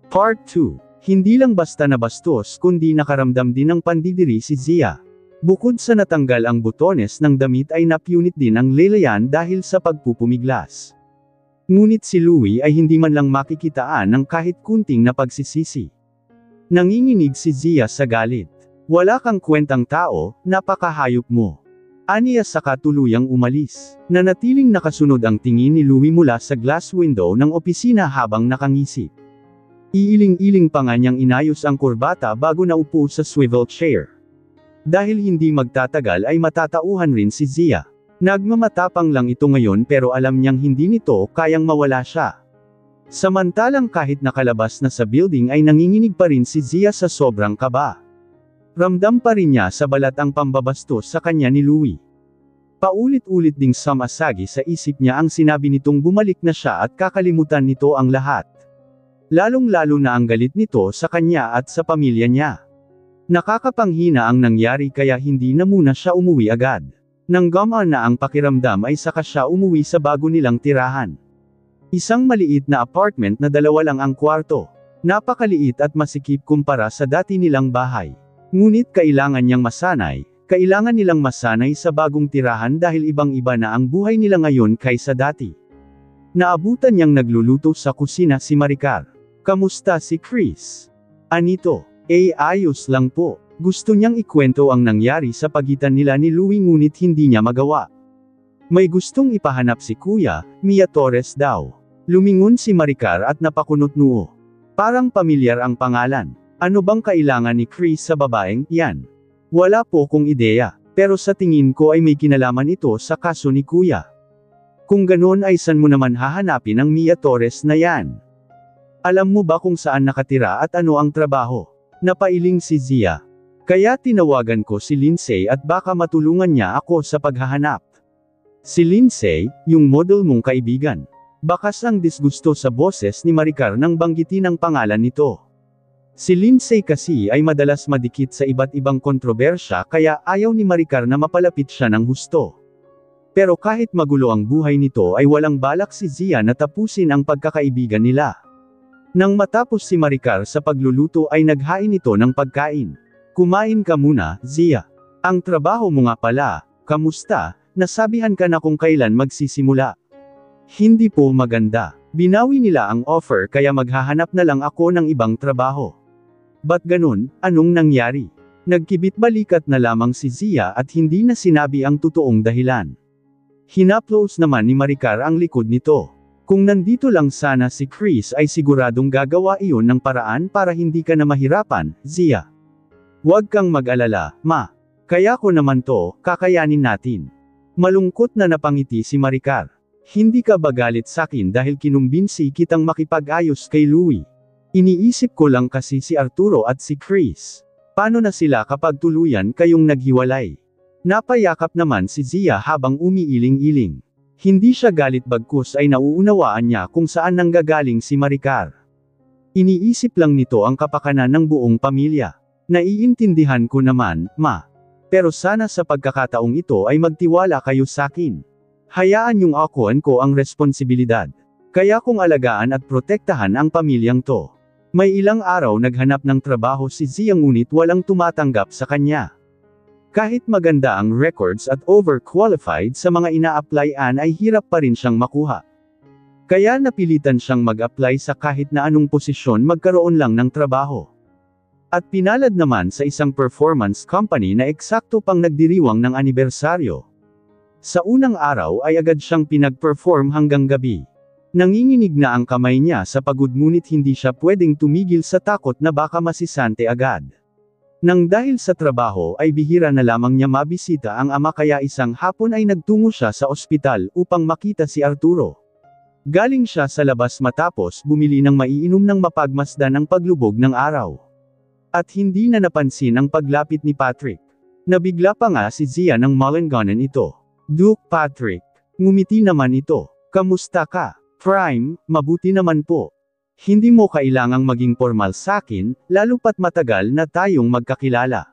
Part 2. Hindi lang basta nabastos kundi nakaramdam din ng pandidiri si Zia. Bukod sa natanggal ang butones ng damit ay napunit din ang lelayan dahil sa pagpupumiglas. Ngunit si Louie ay hindi man lang makikitaan ng kahit kunting na pagsisisi. Nanginginig si Zia sa galit. Wala kang kwentang tao, napakahayop mo. Aniya saka tuluyang umalis. Nanatiling nakasunod ang tingin ni Louie mula sa glass window ng opisina habang nakangisip. Iiling-iling pa nga niyang inayos ang kurbata bago naupo sa swivel chair. Dahil hindi magtatagal ay matatauhan rin si Zia. Nagmamatapang lang ito ngayon pero alam niyang hindi nito kayang mawala siya. Samantalang kahit nakalabas na sa building ay nanginginig pa rin si Zia sa sobrang kaba. Ramdam pa rin niya sa balat ang pambabastos sa kanya ni Louie. Paulit-ulit ding sumasagi sa isip niya ang sinabi nitong bumalik na siya at kakalimutan nito ang lahat. Lalong-lalo na ang galit nito sa kanya at sa pamilya niya. Nakakapanghina ang nangyari kaya hindi na muna siya umuwi agad. Nang gumaan na ang pakiramdam ay saka siya umuwi sa bago nilang tirahan. Isang maliit na apartment na 2 lang ang kwarto. Napakaliit at masikip kumpara sa dati nilang bahay. Ngunit kailangan nilang masanay sa bagong tirahan dahil ibang-iba na ang buhay nila ngayon kaysa dati. Naabutan niyang nagluluto sa kusina si Maricar. Kamusta si Chris? Anito? Ayos lang po. Gusto niyang ikwento ang nangyari sa pagitan nila ni Louie ngunit hindi niya magawa. May gustong ipahanap si Kuya, Mia Torres daw. Lumingon si Maricar at napakunot noo. Parang pamilyar ang pangalan. Ano bang kailangan ni Chris sa babaeng yan? Wala po kong ideya, pero sa tingin ko ay may kinalaman ito sa kaso ni Kuya. Kung ganon ay san mo naman hahanapin ang Mia Torres na yan? Alam mo ba kung saan nakatira at ano ang trabaho? Napailing si Zia. Kaya tinawagan ko si Lindsay at baka matulungan niya ako sa paghahanap. Si Lindsay, yung model mong kaibigan. Bakas ang disgusto sa boses ni Maricar nang banggitin ang pangalan nito. Si Lindsay kasi ay madalas madikit sa iba't ibang kontrobersya kaya ayaw ni Maricar na mapalapit siya ng husto. Pero kahit magulo ang buhay nito ay walang balak si Zia na tapusin ang pagkakaibigan nila. Nang matapos si Maricar sa pagluluto ay naghain ito ng pagkain. Kumain ka muna, Zia. Ang trabaho mo nga pala, kamusta? Nasabihan ka na kung kailan magsisimula. Hindi po maganda. Binawi nila ang offer kaya maghahanap na lang ako ng ibang trabaho. Ba't ganun? Anong nangyari? Nagkibit-balikat na lamang si Zia at hindi na sinabi ang totoong dahilan. Hinaplos naman ni Maricar ang likod nito. Kung nandito lang sana si Chris ay siguradong gagawa iyon ng paraan para hindi ka na mahirapan, Zia. Huwag kang mag-alala, Ma. Kaya ko naman to, kakayanin natin. Malungkot na napangiti si Maricar. Hindi ka ba galit sakin dahil kinumbinsi kitang makipag-ayos kay Louie? Iniisip ko lang kasi si Arturo at si Chris. Paano na sila kapag tuluyan kayong naghiwalay? Napayakap naman si Zia habang umiiling-iling. Hindi siya galit bagkus ay nauunawaan niya kung saan nanggagaling si Maricar. Iniisip lang nito ang kapakanan ng buong pamilya. Naiintindihan ko naman, Ma. Pero sana sa pagkakataong ito ay magtiwala kayo sakin. Hayaan niyong akuan ko ang responsibilidad. Kaya kong alagaan at protektahan ang pamilyang to. May ilang araw naghanap ng trabaho si Zia ngunit walang tumatanggap sa kanya. Kahit maganda ang records at overqualified sa mga ina-applyan ay hirap pa rin siyang makuha. Kaya napilitan siyang mag-apply sa kahit na anong posisyon magkaroon lang ng trabaho. At pinalad naman sa isang performance company na eksakto pang nagdiriwang ng anibersaryo. Sa unang araw ay agad siyang pinag-perform hanggang gabi. Nanginginig na ang kamay niya sa pagod ngunit hindi siya pwedeng tumigil sa takot na baka masisante agad. Nang dahil sa trabaho ay bihira na lamang niya mabisita ang ama kaya isang hapon ay nagtungo siya sa ospital upang makita si Arturo. Galing siya sa labas matapos bumili ng maiinom ng mapagmasdan ang paglubog ng araw. At hindi na napansin ang paglapit ni Patrick. Nabigla pa nga si Zia nang malanganan ito. Duke Patrick. Ngumiti naman ito. Kamusta ka? Prime, mabuti naman po. Hindi mo kailangang maging formal sakin, lalo pat matagal na tayong magkakilala.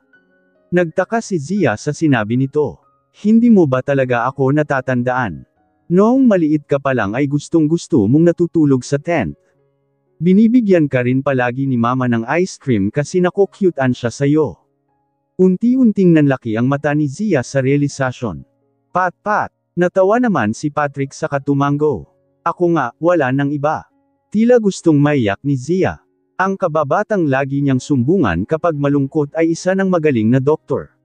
Nagtaka si Zia sa sinabi nito. Hindi mo ba talaga ako natatandaan? Noong maliit ka pa lang ay gustong-gusto mong natutulog sa tent. Binibigyan ka rin palagi ni mama ng ice cream kasi nakukyutan siya sa'yo. Unti-unting nanlaki ang mata ni Zia sa realisasyon. Pat. Natawa naman si Patrick sa katumango. Ako nga, wala nang iba. Tila gustong maiyak ni Zia. Ang kababatang lagi niyang sumbungan kapag malungkot ay isa ng magaling na doktor.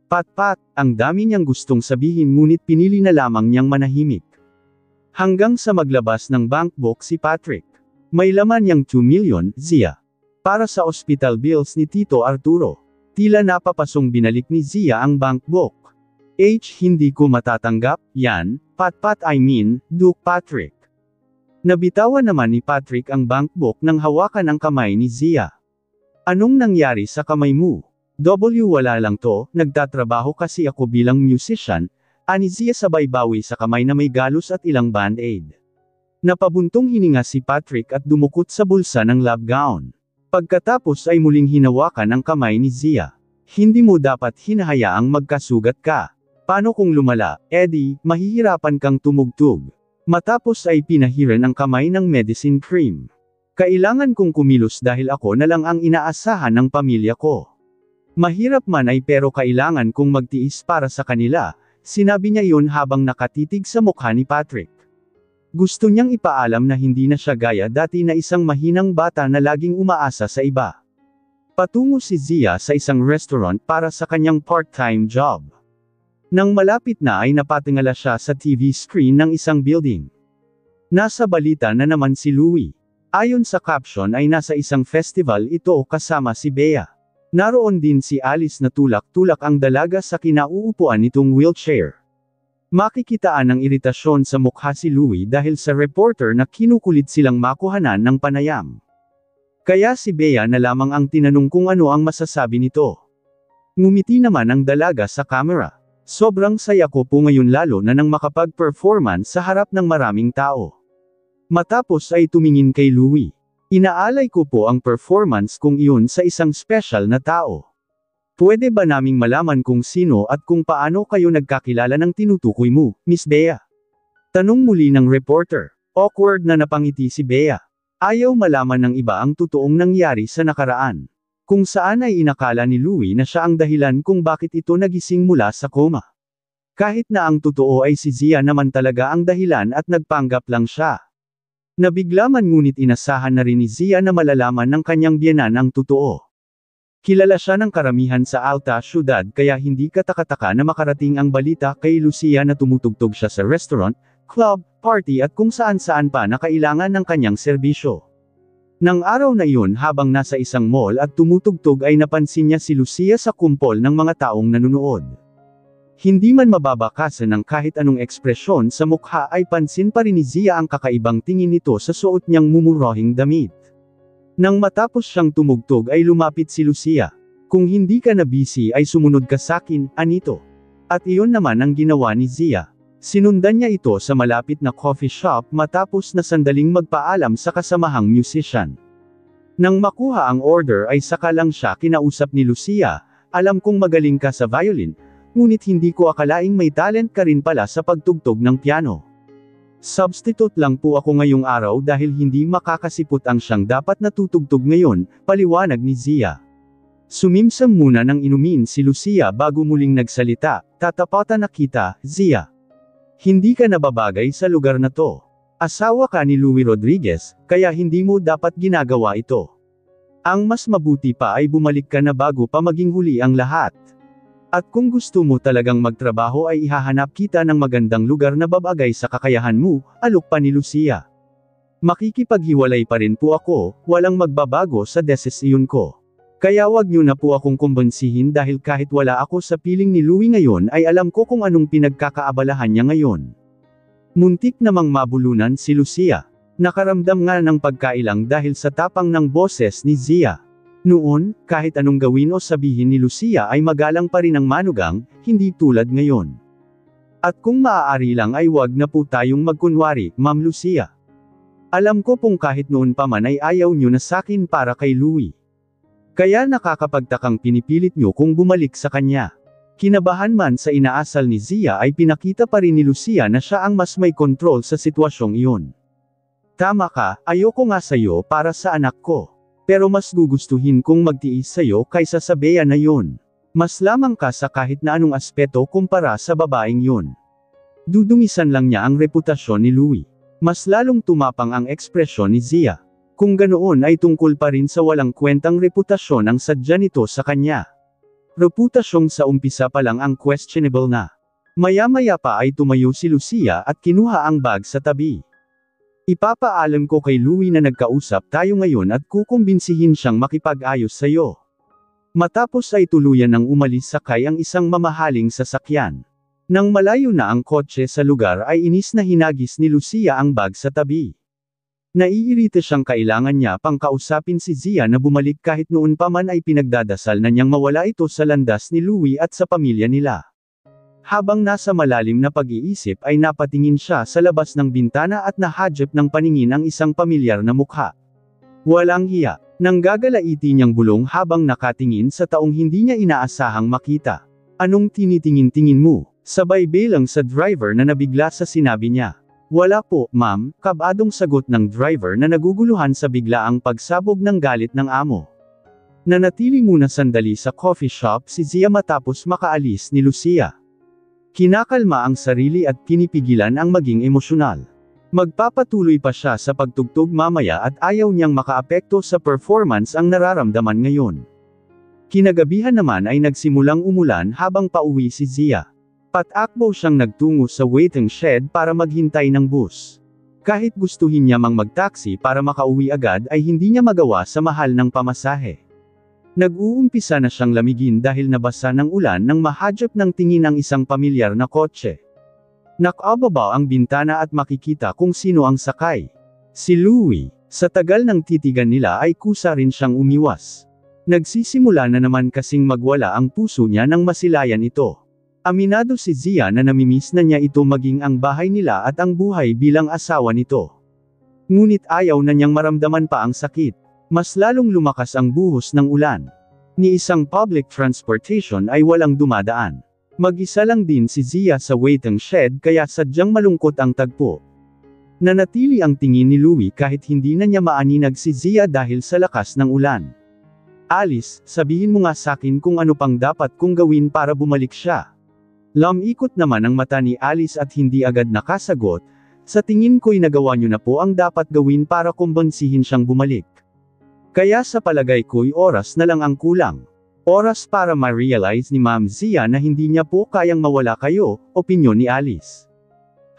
Pat, ang dami niyang gustong sabihin ngunit pinili na lamang niyang manahimik. Hanggang sa maglabas ng bank book si Patrick. May laman niyang 2 million, Zia. Para sa hospital bills ni Tito Arturo. Tila napapasong binalik ni Zia ang bank book. Hindi ko matatanggap, yan, Pat I mean, Duke Patrick. Nabitawan naman ni Patrick ang bank book nang hawakan ang kamay ni Zia. Anong nangyari sa kamay mo? Wala lang to, nagtatrabaho kasi ako bilang musician, ani Zia sabay bawi sa kamay na may galos at ilang band-aid. Napabuntong hininga si Patrick at dumukot sa bulsa ng lab gown. Pagkatapos ay muling hinawakan ang kamay ni Zia. Hindi mo dapat hinahayaang magkasugat ka. Paano kung lumala, Eddie, mahihirapan kang tumugtog. Matapos ay pinahiran ang kamay ng medicine cream. Kailangan kong kumilos dahil ako na lang ang inaasahan ng pamilya ko. Mahirap man ay pero kailangan kong magtiis para sa kanila, sinabi niya iyon habang nakatitig sa mukha ni Patrick. Gusto niyang ipaalam na hindi na siya gaya dati na isang mahinang bata na laging umaasa sa iba. Patungo si Zia sa isang restaurant para sa kanyang part-time job. Nang malapit na ay napatingala siya sa TV screen ng isang building. Nasa balita na naman si Louie. Ayon sa caption ay nasa isang festival ito kasama si Bea. Naroon din si Alice na tulak-tulak ang dalaga sa kinauupuan nitong wheelchair. Makikitaan ng iritasyon sa mukha si Louie dahil sa reporter na kinukulit silang makuhanan ng panayam. Kaya si Bea na lamang ang tinanong kung ano ang masasabi nito. Ngumiti naman ang dalaga sa camera. Sobrang saya ko po ngayon lalo na nang makapag-performance sa harap ng maraming tao. Matapos ay tumingin kay Louie. Inaalay ko po ang performance kong iyon sa isang special na tao. Pwede ba naming malaman kung sino at kung paano kayo nagkakilala ng tinutukoy mo, Miss Bea? Tanong muli ng reporter. Awkward na napangiti si Bea. Ayaw malaman ng iba ang totoong nangyari sa nakaraan. Kung saan ay inakala ni Louie na siya ang dahilan kung bakit ito nagising mula sa koma. Kahit na ang totoo ay si Zia naman talaga ang dahilan at nagpanggap lang siya. Nabigla man ngunit inasahan na rin ni Zia na malalaman ng kanyang biyenan ang totoo. Kilala siya ng karamihan sa alta syudad kaya hindi katakataka na makarating ang balita kay Lucia na tumutugtog siya sa restaurant, club, party at kung saan-saan pa na kailangan ng kanyang serbisyo. Nang araw na iyon habang nasa isang mall at tumutugtog ay napansin niya si Lucia sa kumpol ng mga taong nanunood. Hindi man mababakasan ng kahit anong ekspresyon sa mukha ay pansin pa rin ni Zia ang kakaibang tingin nito sa suot niyang mumurahing damit. Nang matapos siyang tumugtog ay lumapit si Lucia. Kung hindi ka na busy ay sumunod ka sakin, anito. At iyon naman ang ginawa ni Zia. Sinundan niya ito sa malapit na coffee shop matapos na sandaling magpaalam sa kasamahang musician. Nang makuha ang order ay saka lang siya kinausap ni Lucia, alam kong magaling ka sa violin, ngunit hindi ko akalaing may talent ka rin pala sa pagtugtog ng piano. Substitute lang po ako ngayong araw dahil hindi makakasipot ang siyang dapat natutugtog ngayon, paliwanag ni Zia. Sumimsam muna ng inumin si Lucia bago muling nagsalita, tatapatan na kita, Zia. Hindi ka nababagay sa lugar na to. Asawa ka ni Louie Rodriguez, kaya hindi mo dapat ginagawa ito. Ang mas mabuti pa ay bumalik ka na bago pa maging huli ang lahat. At kung gusto mo talagang magtrabaho ay ihahanap kita ng magandang lugar na babagay sa kakayahan mo, alok pa ni Lucia. Makikipaghiwalay pa rin po ako, walang magbabago sa desisyon ko. Kaya wag niyo na po akong kumbansihin dahil kahit wala ako sa piling ni Louie ngayon ay alam ko kung anong pinagkakaabalahan niya ngayon. Muntik namang mabulunan si Lucia. Nakaramdam nga ng pagkailang dahil sa tapang ng boses ni Zia. Noon, kahit anong gawin o sabihin ni Lucia ay magalang pa rin ang manugang, hindi tulad ngayon. At kung maaari lang ay wag na po tayong magkunwari, Ma'am Lucia. Alam ko pong kahit noon pa man ay ayaw niyo na sakin para kay Louie. Kaya nakakapagtakang pinipilit niyo kung bumalik sa kanya. Kinabahan man sa inaasal ni Zia ay pinakita pa rin ni Lucia na siya ang mas may kontrol sa sitwasyong iyon. Tama ka, ayoko nga sa'yo para sa anak ko. Pero mas gugustuhin kong magtiis sa'yo kaysa sa Bea na yun. Mas lamang ka sa kahit na anong aspeto kumpara sa babaeng yun. Dudumisan lang niya ang reputasyon ni Louie. Mas lalong tumapang ang ekspresyon ni Zia. Kung ganoon ay tungkol pa rin sa walang kwentang reputasyon ang sadya nito sa kanya. Reputasyong sa umpisa pa lang ang questionable na. Maya-maya pa ay tumayo si Lucia at kinuha ang bag sa tabi. Ipapaalam ko kay Louie na nagkausap tayo ngayon at kukumbinsihin siyang makipag-ayos sa'yo. Matapos ay tuluyan ng umalis sakay ang isang mamahaling sasakyan. Nang malayo na ang kotse sa lugar ay inis na hinagis ni Lucia ang bag sa tabi. Naiirita siyang kailangan niya pang kausapin si Zia na bumalik kahit noon pa man ay pinagdadasal na niyang mawala ito sa landas ni Louie at sa pamilya nila. Habang nasa malalim na pag-iisip ay napatingin siya sa labas ng bintana at nahadjap ng paningin ang isang pamilyar na mukha. Walang hiya, nang gagalaiti niyang bulong habang nakatingin sa taong hindi niya inaasahang makita. Anong tinitingin-tingin mo? Sabay bilang sa driver na nabigla sa sinabi niya. Wala po, ma'am, kabadong sagot ng driver na naguguluhan sa biglaang pagsabog ng galit ng amo. Nanatili muna sandali sa coffee shop si Zia matapos makaalis ni Lucia. Kinakalma ang sarili at pinipigilan ang maging emosyonal. Magpapatuloy pa siya sa pagtugtog mamaya at ayaw niyang makaapekto sa performance ang nararamdaman ngayon. Kinagabihan naman ay nagsimulang umulan habang pauwi si Zia. Patakbo siyang nagtungo sa waiting shed para maghintay ng bus. Kahit gustuhin niya mang magtaksi para makauwi agad ay hindi niya magawa sa mahal ng pamasahe. Nag-uumpisa na siyang lamigin dahil nabasa ng ulan nang mahadjap ng tingin ang isang pamilyar na kotse. Nakababa ang bintana at makikita kung sino ang sakay. Si Louie. Sa tagal ng titigan nila ay kusa rin siyang umiwas. Nagsisimula na naman kasing magwala ang puso niya nang masilayan ito. Aminado si Zia na namimiss na niya ito maging ang bahay nila at ang buhay bilang asawa nito. Ngunit ayaw na niyang maramdaman pa ang sakit. Mas lalong lumakas ang buhos ng ulan. Ni isang public transportation ay walang dumadaan. Mag-isa lang din si Zia sa waiting shed kaya sadyang malungkot ang tagpo. Nanatili ang tingin ni Louie kahit hindi na niya maaninag si Zia dahil sa lakas ng ulan. Alice, sabihin mo nga sakin kung ano pang dapat kong gawin para bumalik siya. Lumikot naman ang mata ni Alice at hindi agad nakasagot, sa tingin ko'y nagawa niyo na po ang dapat gawin para kumbansihin siyang bumalik. Kaya sa palagay ko'y oras na lang ang kulang. Oras para ma-realize ni Ma'am Zia na hindi niya po kayang mawala kayo, opinyon ni Alice.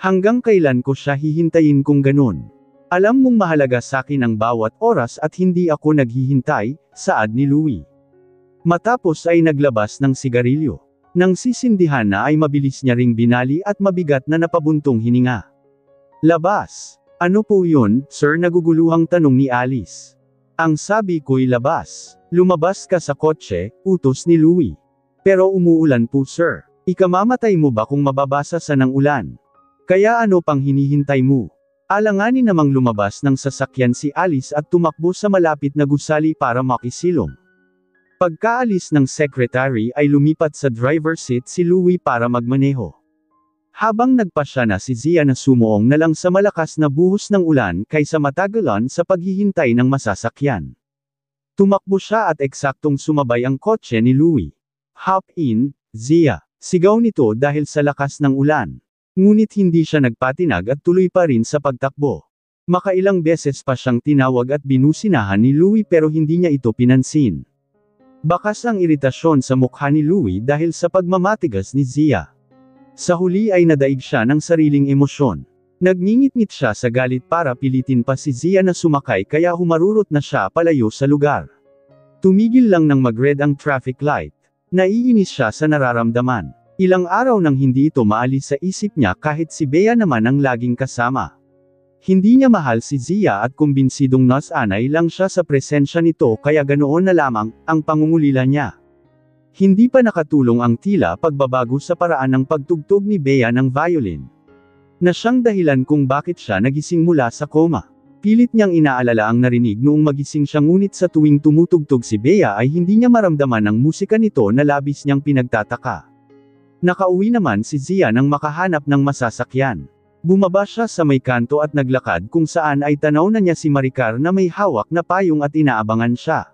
Hanggang kailan ko siya hihintayin kung ganun? Alam mong mahalaga sakin ang bawat oras at hindi ako naghihintay, saad ni Louie. Matapos ay naglabas ng sigarilyo. Nang sisindihan na ay mabilis niya ring binali at mabigat na napabuntong hininga. Labas. Ano po yun, sir? Naguguluhang tanong ni Alice. Ang sabi ko'y labas. Lumabas ka sa kotse, utos ni Louie. Pero umuulan po sir. Ikamamatay mo ba kung mababasa sa ng ulan? Kaya ano pang hinihintay mo? Alanganin namang lumabas ng sasakyan si Alice at tumakbo sa malapit na gusali para makisilong. Pagkaalis ng secretary ay lumipat sa driver's seat si Louie para magmaneho. Habang nagpasya na si Zia na sumuong na lang sa malakas na buhos ng ulan kaysa matagalan sa paghihintay ng masasakyan. Tumakbo siya at eksaktong sumabay ang kotse ni Louie. Hop in, Zia. Sigaw nito dahil sa lakas ng ulan. Ngunit hindi siya nagpatinag at tuloy pa rin sa pagtakbo. Makailang beses pa siyang tinawag at binusinahan ni Louie pero hindi niya ito pinansin. Bakas ang iritasyon sa mukha ni Louie dahil sa pagmamatigas ni Zia. Sa huli ay nadaig siya ng sariling emosyon. Nagngingit-ngit siya sa galit para pilitin pa si Zia na sumakay kaya humarurot na siya palayo sa lugar. Tumigil lang nang mag-red ang traffic light. Naiinis siya sa nararamdaman. Ilang araw nang hindi ito maalis sa isip niya kahit si Bea naman ang laging kasama. Hindi niya mahal si Zia at kumbinsidong nasanay lang siya sa presensya nito kaya ganoon na lamang ang pangungulila niya. Hindi pa nakatulong ang tila pagbabago sa paraan ng pagtugtog ni Bea ng violin. Na siyang dahilan kung bakit siya nagising mula sa koma. Pilit niyang inaalala ang narinig noong magising siya ngunit sa tuwing tumutugtog si Bea ay hindi niya maramdaman ang musika nito na labis niyang pinagtataka. Nakauwi naman si Zia nang makahanap ng masasakyan. Bumaba siya sa may kanto at naglakad kung saan ay tanaw na niya si Maricar na may hawak na payong at inaabangan siya.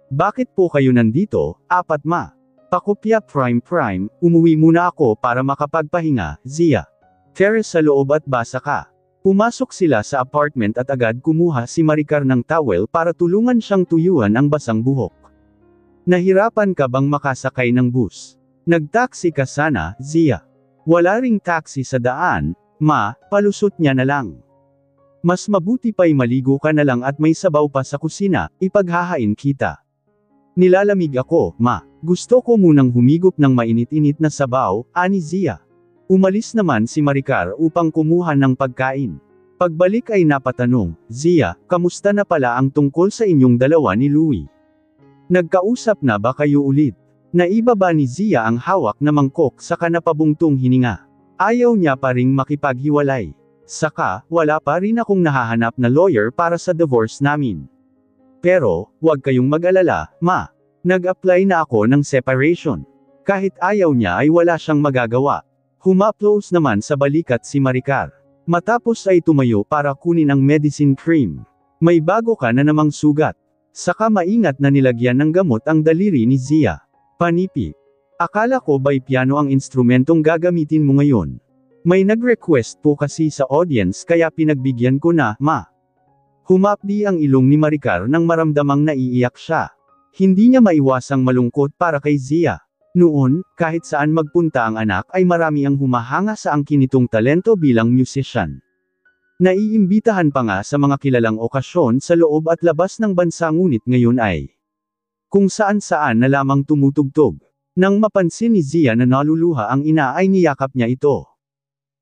Bakit po kayo nandito, apat ma? Pakopya prime, umuwi muna ako para makapagpahinga, Zia. Teres sa loob at basa ka. Pumasok sila sa apartment at agad kumuha si Maricar ng towel para tulungan siyang tuyuan ang basang buhok. Nahirapan ka bang makasakay ng bus? Nagtaksi ka sana, Zia. Wala ring taxi sa daan, ma, palusot niya na lang. Mas mabuti pa'y maligo ka na lang at may sabaw pa sa kusina, ipaghahain kita. Nilalamig ako, ma. Gusto ko munang humigop ng mainit-init na sabaw, ani Zia. Umalis naman si Maricar upang kumuha ng pagkain. Pagbalik ay napatanong, Zia, kamusta na pala ang tungkol sa inyong dalawa ni Louie? Nagkausap na ba kayo ulit? Naibaba ni Zia ang hawak na mangkok saka napabungtong hininga. Ayaw niya pa ring makipaghiwalay. Saka, wala pa rin akong nahahanap na lawyer para sa divorce namin. Pero, huwag kayong mag-alala, ma. Nag-apply na ako ng separation. Kahit ayaw niya ay wala siyang magagawa. Humaplos naman sa balikat si Maricar. Matapos ay tumayo para kunin ang medicine cream. May bago ka na namang sugat. Saka maingat na nilagyan ng gamot ang daliri ni Zia. Panipi. Akala ko ba'y piano ang instrumentong gagamitin mo ngayon? May nag-request po kasi sa audience kaya pinagbigyan ko na, ma. Humapdi ang ilong ni Maricar nang maramdamang naiiyak siya. Hindi niya maiwasang malungkot para kay Zia. Noon, kahit saan magpunta ang anak ay marami ang humahanga sa angkin nitong talento bilang musician. Naiimbitahan pa nga sa mga kilalang okasyon sa loob at labas ng bansa ngunit ngayon ay kung saan-saan na lamang tumutugtog. Nang mapansin ni Zia na naluluha ang ina ay niyakap niya ito.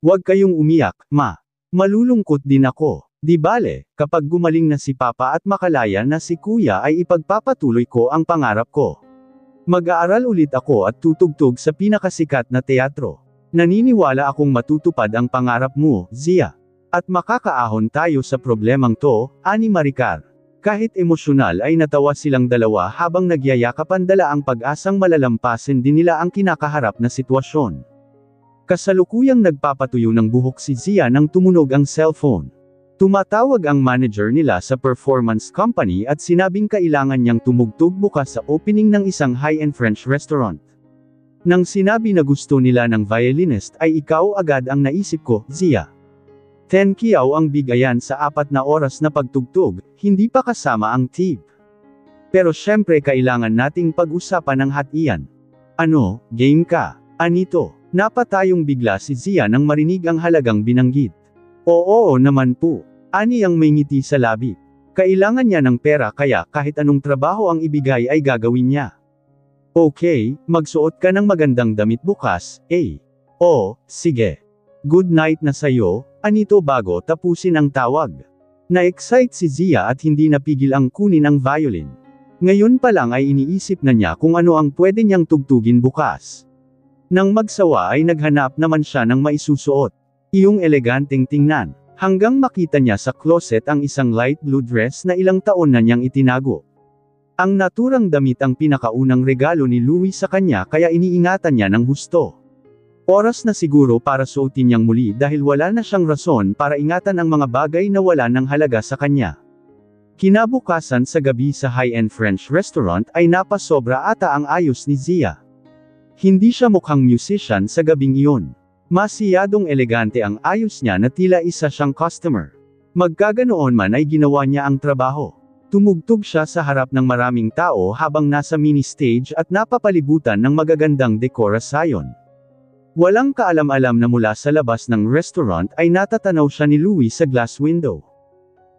Huwag kayong umiyak, ma. Malulungkot din ako. Di bale, kapag gumaling na si Papa at makalaya na si Kuya ay ipagpapatuloy ko ang pangarap ko. Mag-aaral ulit ako at tutugtog sa pinakasikat na teatro. Naniniwala akong matutupad ang pangarap mo, Zia. At makakaahon tayo sa problemang to, ani Maricar. Kahit emosyonal ay natawa silang dalawa habang nagyayakapan dala ang pag-asang malalampasin din nila ang kinakaharap na sitwasyon. Kasalukuyang nagpapatuyo ng buhok si Zia nang tumunog ang cellphone. Tumatawag ang manager nila sa performance company at sinabing kailangan niyang tumugtog bukas sa opening ng isang high-end French restaurant. Nang sinabi na gusto nila ng violinist ay ikaw agad ang naisip ko, Zia. 10 kiyaw ang bigayan sa 4 na oras na pagtugtog, hindi pa kasama ang tip. Pero syempre kailangan nating pag-usapan ang hatian. Ano, game ka? Anito? Napatayong bigla si Zia nang marinig ang halagang binanggit. Oo naman po. Ani ang may ngiti sa labi. Kailangan niya ng pera kaya kahit anong trabaho ang ibigay ay gagawin niya. Okay, magsuot ka ng magandang damit bukas, eh. Oh, sige. Good night na sayo, anito bago tapusin ang tawag. Na-excite si Zia at hindi napigil ang kunin ang violin. Ngayon pa lang ay iniisip na niya kung ano ang pwede niyang tugtugin bukas. Nang magsawa ay naghanap naman siya ng maisusuot. Iyong eleganteng tingnan. Hanggang makita niya sa closet ang isang light blue dress na ilang taon na niyang itinago. Ang naturang damit ang pinakaunang regalo ni Louie sa kanya kaya iniingatan niya ng husto. Oras na siguro para suotin niyang muli dahil wala na siyang rason para ingatan ang mga bagay na wala ng halaga sa kanya. Kinabukasan sa gabi sa high-end French restaurant ay napasobra ata ang ayos ni Zia. Hindi siya mukhang musician sa gabing iyon. Masyadong elegante ang ayos niya na tila isa siyang customer. Magkaganoon man ay ginawa niya ang trabaho. Tumugtog siya sa harap ng maraming tao habang nasa mini stage at napapalibutan ng magagandang dekorasyon. Walang kaalam-alam na mula sa labas ng restaurant ay natatanaw siya ni Louie sa glass window.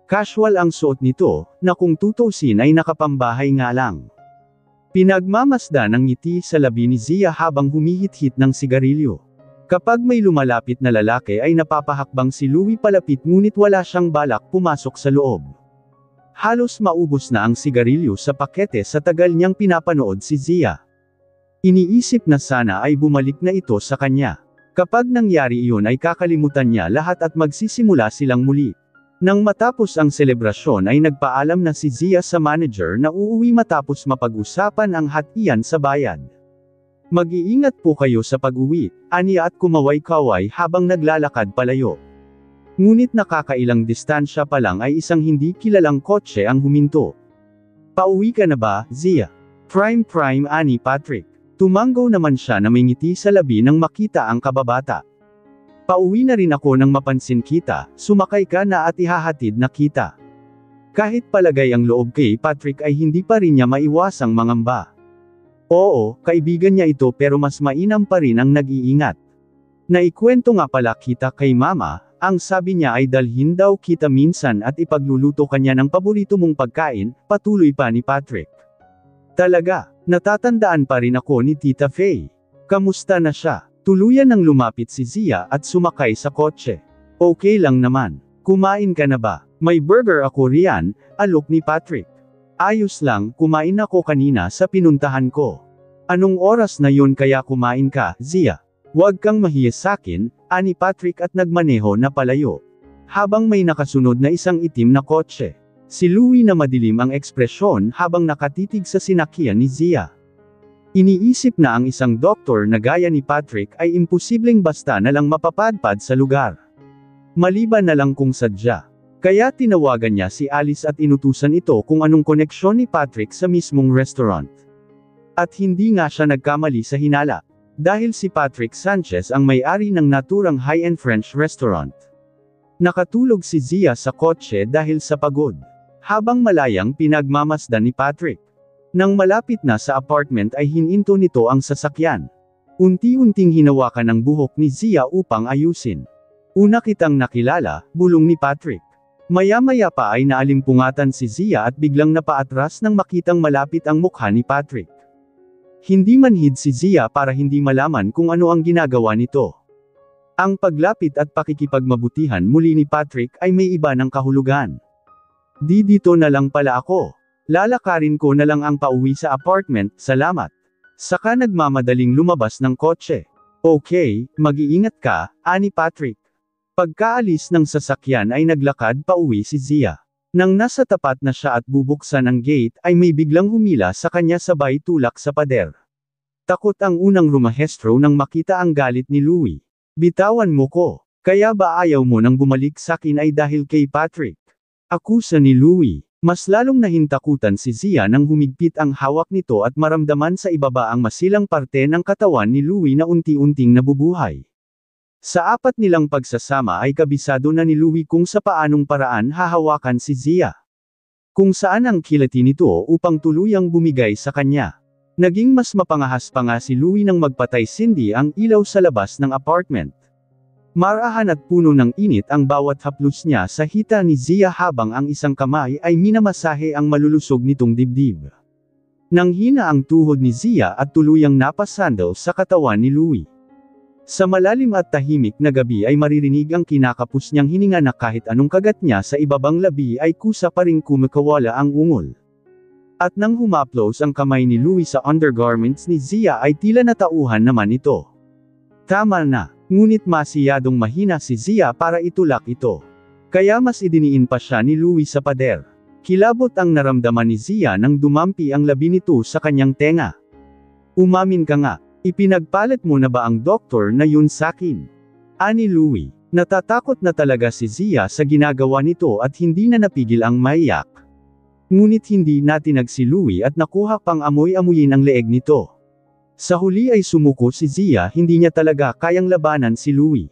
Casual ang suot nito, na kung tutusin ay nakapambahay nga lang. Pinagmamasdan ang ngiti sa labi ni Zia habang humihit-hit ng sigarilyo. Kapag may lumalapit na lalaki ay napapahakbang si Louie palapit ngunit wala siyang balak pumasok sa loob. Halos maubos na ang sigarilyo sa pakete sa tagal niyang pinapanood si Zia. Iniisip na sana ay bumalik na ito sa kanya. Kapag nangyari iyon ay kakalimutan niya lahat at magsisimula silang muli. Nang matapos ang selebrasyon ay nagpaalam na si Zia sa manager na uuwi matapos mapag-usapan ang hatian sa bayad. Mag-iingat po kayo sa pag-uwi, aniya at kumaway-kaway habang naglalakad palayo. Ngunit nakakailang distansya pa lang ay isang hindi kilalang kotse ang huminto. "Pauwi ka na ba, Zia?" Prime ani Patrick. Tumanggaw naman siya na may ngiti sa labi nang makita ang kababata. "Pauwi na rin ako nang mapansin kita, sumakay ka na at ihahatid na kita." Kahit palagay ang loob kay Patrick ay hindi pa rin niya maiwasang mangamba. Oo, kaibigan niya ito pero mas mainam pa rin ang nag-iingat. "Naikwento nga pala kita kay mama, ang sabi niya ay dalhin daw kita minsan at ipagluluto kanya ng paborito mong pagkain," patuloy pa ni Patrick. "Talaga, natatandaan pa rin ako ni Tita Faye. Kamusta na siya?" Tuluyan nang lumapit si Zia at sumakay sa kotse. "Okay lang naman. Kumain ka na ba?" "May burger ako riyan," alok ni Patrick. "Ayos lang, kumain ako kanina sa pinuntahan ko." "Anong oras na yun kaya kumain ka, Zia?" "Huwag kang mahiya sakin," ani Patrick at nagmaneho na palayo. Habang may nakasunod na isang itim na kotse. Si Louie na madilim ang ekspresyon habang nakatitig sa sinakyan ni Zia. Iniisip na ang isang doktor na gaya ni Patrick ay imposibleng basta na lang mapapadpad sa lugar. Maliban na lang kung sadya. Kaya tinawagan niya si Alice at inutusan ito kung anong koneksyon ni Patrick sa mismong restaurant. At hindi nga siya nagkamali sa hinala. Dahil si Patrick Sanchez ang may-ari ng naturang high-end French restaurant. Nakatulog si Zia sa kotse dahil sa pagod. Habang malayang pinagmamasdan ni Patrick. Nang malapit na sa apartment ay hininto nito ang sasakyan. Unti-unting hinawakan ang buhok ni Zia upang ayusin. "Una kitang nakilala," bulong ni Patrick. Maya-maya pa ay naalimpungatan si Zia at biglang napaatras nang makitang malapit ang mukha ni Patrick. Hindi manhid si Zia para hindi malaman kung ano ang ginagawa nito. Ang paglapit at pakikipagmabutihan muli ni Patrick ay may iba ng kahulugan. Dito na lang pala ako. Lalakarin ko na lang ang pauwi sa apartment, salamat." Saka nagmamadaling lumabas ng kotse. "Okay, mag-iingat ka," ani Patrick. Pagkaalis ng sasakyan ay naglakad pauwi si Zia. Nang nasa tapat na siya at bubuksan ang gate ay may biglang humila sa kanya sabay tulak sa pader. Takot ang unang rumahestro nang makita ang galit ni Louie. "Bitawan mo ko. Kaya ba ayaw mo nang bumalik sakin ay dahil kay Patrick?" Akusa ni Louie. Mas lalong nahintakutan si Zia nang humigpit ang hawak nito at maramdaman sa ibaba ang masilang parte ng katawan ni Louie na unti-unting nabubuhay. Sa apat nilang pagsasama ay kabisado na ni Louie kung sa paanong paraan hahawakan si Zia. Kung saan ang kilati nito upang tuluyang bumigay sa kanya. Naging mas mapangahas pa nga si Louie nang magpatay sindi ang ilaw sa labas ng apartment. Marahan at puno ng init ang bawat haplos niya sa hita ni Zia habang ang isang kamay ay minamasahe ang malulusog nitong dibdib. Nang hina ang tuhod ni Zia at tuluyang napasandal sa katawan ni Louie. Sa malalim at tahimik na gabi ay maririnig ang kinakapos niyang hininga na kahit anong kagat niya sa ibabang labi ay kusa pa ring kumikawala ang ungol. At nang humaplos ang kamay ni Louie sa undergarments ni Zia ay tila natauhan naman ito. Tama na. Ngunit masiyadong mahina si Zia para itulak ito. Kaya mas idiniin pa siya ni Louie sa pader. Kilabot ang naramdaman ni Zia nang dumampi ang labi nito sa kanyang tenga. "Umamin ka nga, ipinagpalit mo na ba ang doktor na yun sakin?" ani Louie. Natatakot na talaga si Zia sa ginagawa nito at hindi na napigil ang maiyak. Ngunit hindi natinag si Louie at nakuha pang amoy-amuyin ang leeg nito. Sa huli ay sumuko si Zia, hindi niya talaga kayang labanan si Louie.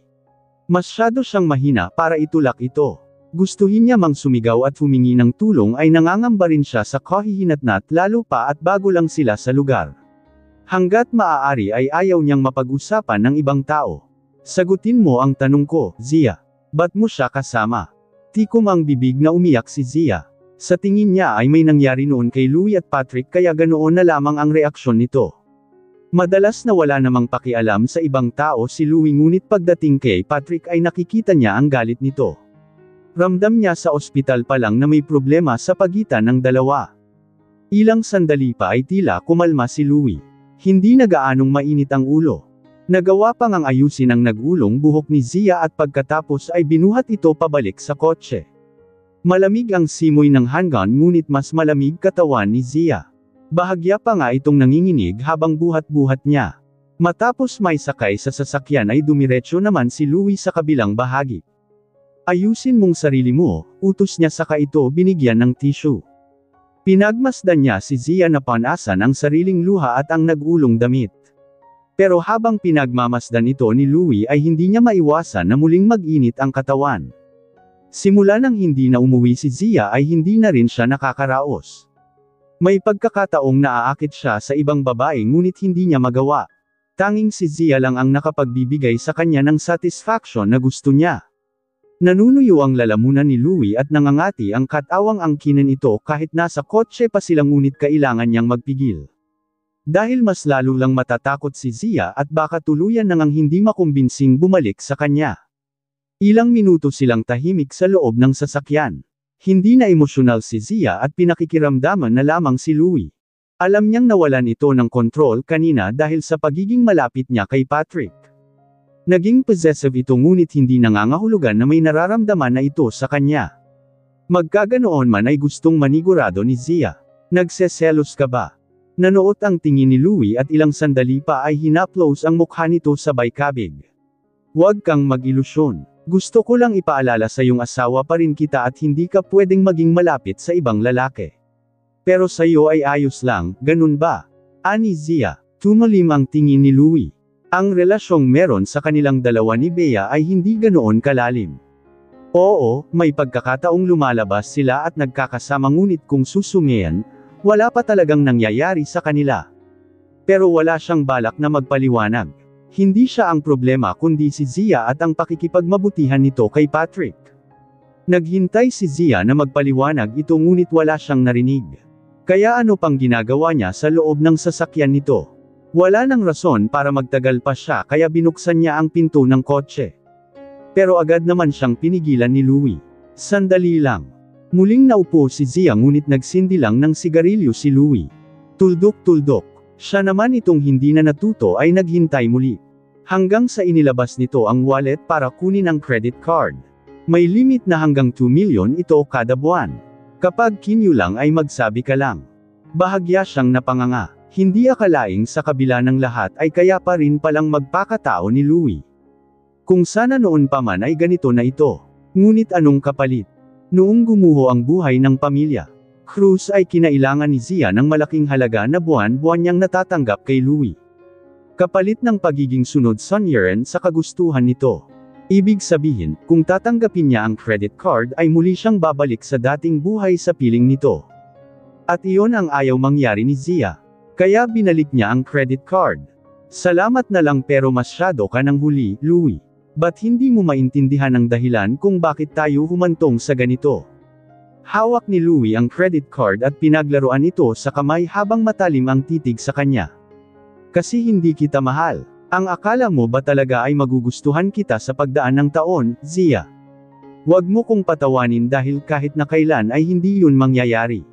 Masyado siyang mahina para itulak ito. Gustuhin niya mang sumigaw at humingi ng tulong ay nangangamba rin siya sa kahihinatnat lalo pa at bago lang sila sa lugar. Hanggat maaari ay ayaw niyang mapag-usapan ng ibang tao. "Sagutin mo ang tanong ko, Zia. Ba't mo siya kasama?" Tikom ang bibig na umiyak si Zia. Sa tingin niya ay may nangyari noon kay Louie at Patrick kaya ganoon na lamang ang reaksyon nito. Madalas na wala namang pakialam sa ibang tao si Louie ngunit pagdating kay Patrick ay nakikita niya ang galit nito. Ramdam niya sa ospital pa lang na may problema sa pagitan ng dalawa. Ilang sandali pa ay tila kumalma si Louie. Hindi na gaanong mainit ang ulo. Nagawa pang ang ayusin ang nagulong buhok ni Zia at pagkatapos ay binuhat ito pabalik sa kotse. Malamig ang simoy ng hanggan ngunit mas malamig katawan ni Zia. Bahagya pa nga itong nanginginig habang buhat-buhat niya. Matapos may sakay sa sasakyan ay dumiretso naman si Louie sa kabilang bahagi. Ayusin mong sarili mo, utos niya saka ito binigyan ng tissue. Pinagmasdan niya si Zia na panasan ang sariling luha at ang nag-ulong damit. Pero habang pinagmamasdan ito ni Louie ay hindi niya maiwasan na muling mag-init ang katawan. Simula nang hindi na umuwi si Zia ay hindi na rin siya nakakaraos. May pagkakataong naaakit siya sa ibang babae ngunit hindi niya magawa. Tanging si Zia lang ang nakapagbibigay sa kanya ng satisfaction na gusto niya. Nanunuyo ang lalamunan ni Louie at nangangati ang katawang angkinan ito kahit nasa kotse pa sila ngunit kailangan niyang magpigil. Dahil mas lalo lang matatakot si Zia at baka tuluyan nang hindi makumbinsing bumalik sa kanya. Ilang minuto silang tahimik sa loob ng sasakyan. Hindi na emosyonal si Zia at pinakikiramdaman na lamang si Louie. Alam niyang nawalan ito ng kontrol kanina dahil sa pagiging malapit niya kay Patrick. Naging possessive ito ngunit hindi nangangahulugan na may nararamdaman na ito sa kanya. Magkaganoon man ay gustong manigurado ni Zia. Nagseselos ka ba? Nanoot ang tingin ni Louie at ilang sandali pa ay hinaplos ang mukha nito sabay kabig. Huwag kang mag-ilusyon. Gusto ko lang ipaalala sa iyong asawa pa rin kita at hindi ka pwedeng maging malapit sa ibang lalaki. Pero sa iyo ay ayos lang, ganun ba? Ani Zia. Tumalim ang tingin ni Louie. Ang relasyong meron sa kanilang dalawa ni Bea ay hindi ganoon kalalim. Oo, may pagkakataong lumalabas sila at nagkakasama ngunit kung susumian, wala pa talagang nangyayari sa kanila. Pero wala siyang balak na magpaliwanag. Hindi siya ang problema kundi si Zia at ang pakikipagmabutihan nito kay Patrick. Naghintay si Zia na magpaliwanag ito ngunit wala siyang narinig. Kaya ano pang ginagawa niya sa loob ng sasakyan nito? Wala nang rason para magtagal pa siya kaya binuksan niya ang pinto ng kotse. Pero agad naman siyang pinigilan ni Louie. Sandali lang. Muling naupo si Zia ngunit nagsindi lang ng sigarilyo si Louie. Tuldok-tuldok. Siya naman itong hindi na natuto ay naghintay muli. Hanggang sa inilabas nito ang wallet para kunin ang credit card. May limit na hanggang 2 million ito kada buwan. Kapag kinyo lang ay magsabi ka lang. Bahagya siyang napanganga. Hindi akalaing sa kabila ng lahat ay kaya pa rin palang magpakatao ni Louie. Kung sana noon pa man ay ganito na ito. Ngunit anong kapalit? Noong gumuho ang buhay ng pamilya, Cruz ay kinailangan ni Zia ng malaking halaga na buwan-buwan niyang natatanggap kay Louie. Kapalit ng pagiging sunod-sonyeran sa kagustuhan nito. Ibig sabihin, kung tatanggapin niya ang credit card ay muli siyang babalik sa dating buhay sa piling nito. At iyon ang ayaw mangyari ni Zia. Kaya binalik niya ang credit card. Salamat na lang pero masyado ka ng huli, Louie. Ba't hindi mo maintindihan ang dahilan kung bakit tayo humantong sa ganito? Hawak ni Louie ang credit card at pinaglaruan ito sa kamay habang matalim ang titig sa kanya. Kasi hindi kita mahal. Ang akala mo ba talaga ay magugustuhan kita sa pagdaan ng taon, Zia? Huwag mo kong patawanin dahil kahit na kailan ay hindi yun mangyayari.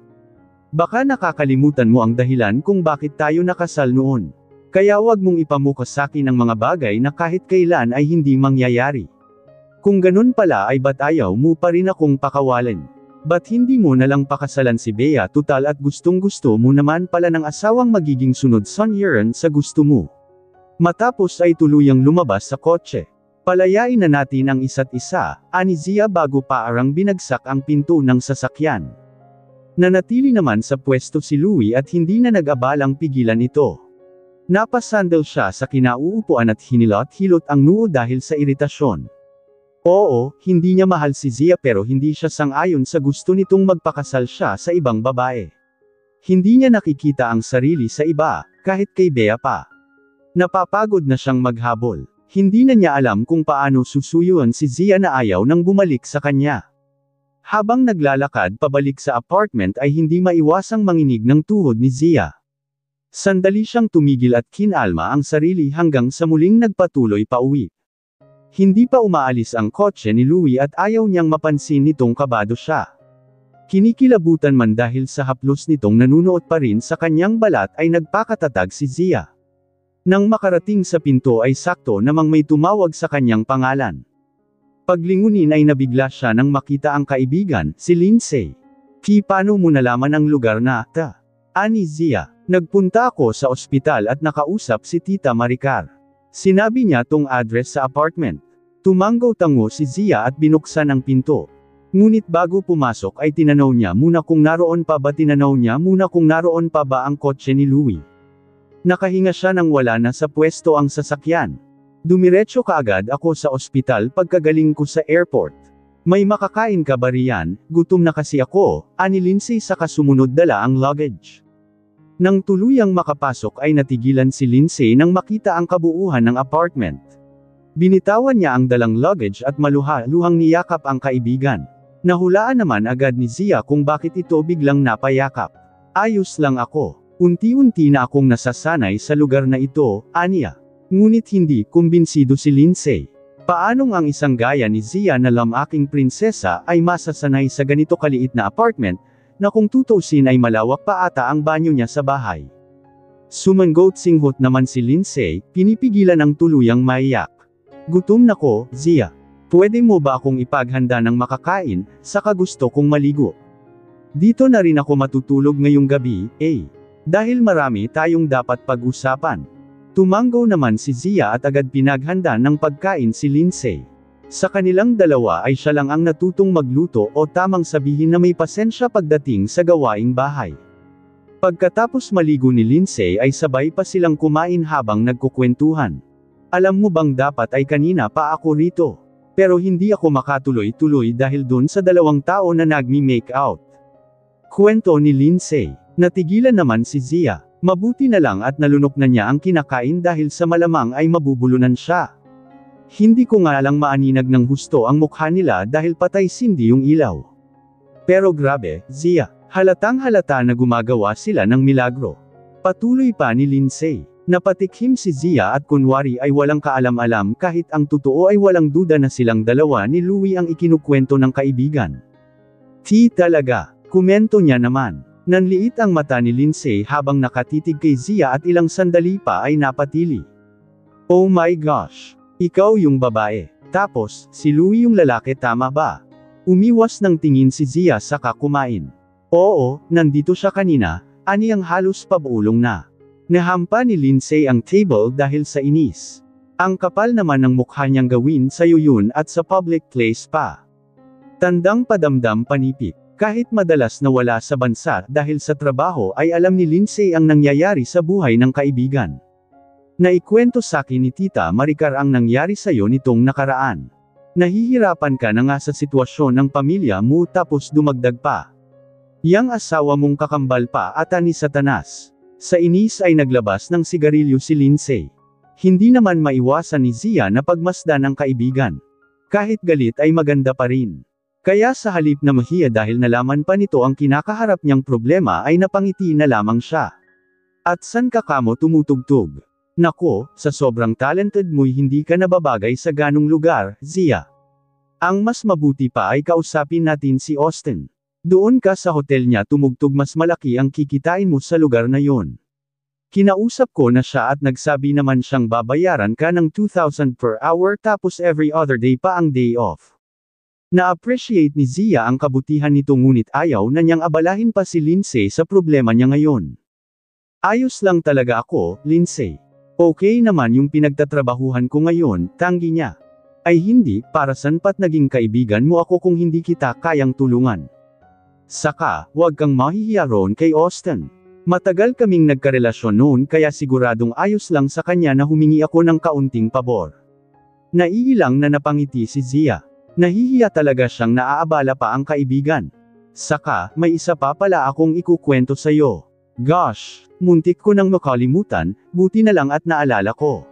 Baka nakakalimutan mo ang dahilan kung bakit tayo nakasal noon. Kaya wag mong ipamukas sa akin ang mga bagay na kahit kailan ay hindi mangyayari. Kung ganun pala ay ba't ayaw mo pa rin akong pakawalan? Ba't hindi mo nalang pakasalan si Bea tutal at gustong-gusto mo naman pala ng asawang magiging sunod-sonyeran sa gusto mo? Matapos ay tuluyang lumabas sa kotse. Palayain na natin ang isa't isa, ani Zia bago paarang binagsak ang pinto ng sasakyan. Nanatili naman sa pwesto si Louie at hindi na nag-abalang pigilan ito. Napasandal siya sa kinauupuan at hinilot-hilot ang noo dahil sa iritasyon. Oo, hindi niya mahal si Zia pero hindi siya sang-ayon sa gusto nitong magpakasal siya sa ibang babae. Hindi niya nakikita ang sarili sa iba, kahit kay Bea pa. Napapagod na siyang maghabol. Hindi na niya alam kung paano susuyuan si Zia na ayaw nang bumalik sa kanya. Habang naglalakad pabalik sa apartment ay hindi maiwasang manginig ng tuhod ni Zia. Sandali siyang tumigil at kinalma ang sarili hanggang sa muling nagpatuloy pa uwi. Hindi pa umaalis ang kotse ni Louie at ayaw niyang mapansin nitong kabado siya. Kinikilabutan man dahil sa haplos nitong nanunuot pa rin sa kanyang balat ay nagpakatatag si Zia. Nang makarating sa pinto ay sakto namang may tumawag sa kanyang pangalan. Paglingunin ay nabigla siya nang makita ang kaibigan, si Lindsay. Paano mo nalaman ang lugar na, Ani Zia? Nagpunta ako sa ospital at nakausap si Tita Maricar. Sinabi niya tong address sa apartment. Tumanggaw-tango si Zia at binuksan ang pinto. Ngunit bago pumasok ay tinanaw niya muna kung naroon pa ba ang kotse ni Louie. Nakahinga siya nang wala na sa pwesto ang sasakyan. Dumiretso kaagad ako sa ospital pagkagaling ko sa airport. May makakain ka ba riyan? Gutom na kasi ako, ani Lindsay saka sumunod dala ang luggage. Nang tuluyang makapasok ay natigilan si Lindsay nang makita ang kabuuan ng apartment. Binitawan niya ang dalang luggage at maluha-luhang niyakap ang kaibigan. Nahulaan naman agad ni Zia kung bakit ito biglang napayakap. Ayos lang ako. Unti-unti na akong nasasanay sa lugar na ito, aniya. Ngunit hindi kumbinsido si Lindsay. Paanong ang isang gaya ni Zia na lamaking prinsesa ay masasanay sa ganito kaliit na apartment, na kung tutuusin ay malawak pa ata ang banyo niya sa bahay. Sumanggot-singhot naman si Lindsay, pinipigilan ang tuluyang maiyak. Gutom na ko, Zia. Pwede mo ba akong ipaghanda ng makakain, saka gusto kong maligo? Dito na rin ako matutulog ngayong gabi, dahil marami tayong dapat pag-usapan. Tumanggaw naman si Zia at agad pinaghanda ng pagkain si Lindsay. Sa kanilang dalawa ay siya lang ang natutong magluto o tamang sabihin na may pasensya pagdating sa gawaing bahay. Pagkatapos maligo ni Lindsay ay sabay pa silang kumain habang nagkukwentuhan. Alam mo bang dapat ay kanina pa ako rito? Pero hindi ako makatuloy-tuloy dahil dun sa 2 tao na nagmi-make out. Kwento ni Lindsay. Natigilan naman si Zia. Mabuti na lang at nalunok na niya ang kinakain dahil sa malamang ay mabubulunan siya. Hindi ko nga lang maaninag ng husto ang mukha nila dahil patay sindi yung ilaw. Pero grabe, Zia, halatang halata na gumagawa sila ng milagro. Patuloy pa ni Lindsay. Napatikhim si Zia at kunwari ay walang kaalam-alam kahit ang totoo ay walang duda na silang dalawa ni Louie ang ikinukwento ng kaibigan. Talaga, komento niya naman. Nanliit ang mata ni Lindsay habang nakatitig kay Zia at ilang sandali pa ay napatili. Oh my gosh! Ikaw yung babae. Tapos, si Louie yung lalaki tama ba? Umiwas ng tingin si Zia saka kumain. Oo, nandito siya kanina, ani ang halos pabulong na. Nahampa ni Lindsay ang table dahil sa inis. Ang kapal naman ng mukha niyang gawin sa yun at sa public place pa. Tandang padamdam panipik. Kahit madalas na wala sa bansa dahil sa trabaho ay alam ni Lindsay ang nangyayari sa buhay ng kaibigan. Naikwento sa akin ni Tita Maricar ang nangyari sa'yo nitong nakaraan. Nahihirapan ka na nga sa sitwasyon ng pamilya mo tapos dumagdag pa. Yang asawa mong kakambal pa ata ni Satanas. Sa inis ay naglabas ng sigarilyo si Lindsay. Hindi naman maiwasan ni Zia na pagmasdan ang kaibigan. Kahit galit ay maganda pa rin. Kaya sa halip na mahiya dahil nalaman pa nito ang kinakaharap niyang problema ay napangiti na lamang siya. At san ka kamo tumutugtog? Nako, sa sobrang talented mo'y hindi ka nababagay sa ganong lugar, Zia. Ang mas mabuti pa ay kausapin natin si Austin. Doon ka sa hotel niya tumugtog mas malaki ang kikitain mo sa lugar na yon. Kinausap ko na siya at nagsabi naman siyang babayaran ka ng 2,000 per hour tapos every other day pa ang day off. Na-appreciate ni Zia ang kabutihan nito ngunit ayaw na niyang abalahin pa si Lindsay sa problema niya ngayon. Ayos lang talaga ako, Lindsay. Okay naman yung pinagtatrabahuhan ko ngayon, tanggi niya. Ay hindi, para san pat naging kaibigan mo ako kung hindi kita kayang tulungan. Saka, wag kang mahihiya roon kay Austin. Matagal kaming nagkarelasyon noon kaya siguradong ayos lang sa kanya na humingi ako ng kaunting pabor. Naiilang na napangiti si Zia. Nahihiya talaga siyang naaabala pa ang kaibigan. Saka, may isa pa pala akong ikukwento sa'yo. Gosh, muntik ko nang makalimutan, buti na lang at naalala ko.